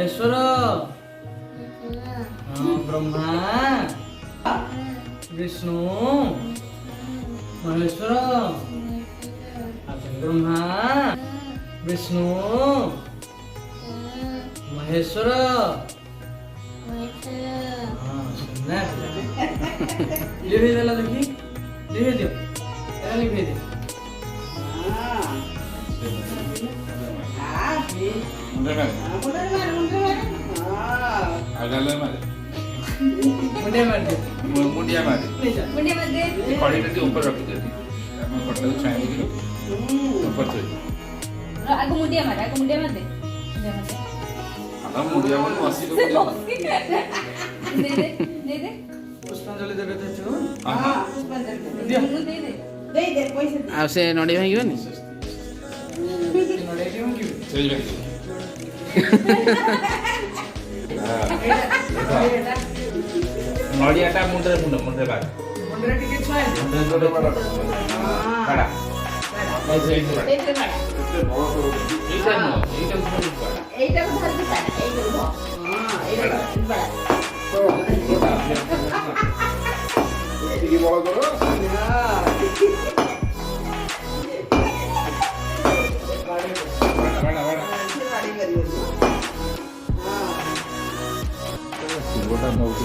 महेश्वर ब्रह्मा विष्णु महेश्वर ब्रह्मा विष्णु महेश्वर लिखे देला देखी लिखे दियो लिखे दियो मुंडे मार आगले मार मुंडिया मार दे मुंडिया मार मुंडिया मार दे कड़ी के ऊपर रख दे हम कटल छाए के ऊपर से आगो मुंडिया मार दे मुंडिया मार दे हम मुंडिया में वासी लोग दे दे पुष्पांजलि देबे तो छु हां पुष्पांजलि दियो दे दे पैसे आ से नडी भांगिबनी नडे दियो कि सही भाई नड़ियाटा मुंडे मुंडे बार मुंडरे टिके छाय मुंडे बार काड़ा दे दे मार এইটা নো এইটা উপরে কাड़ा এইটা তো ধরতে পারে এইটা ধর হ্যাঁ এইটা বড় এদিকে বড় করো বাড়া বাড়া গোটা নৌকো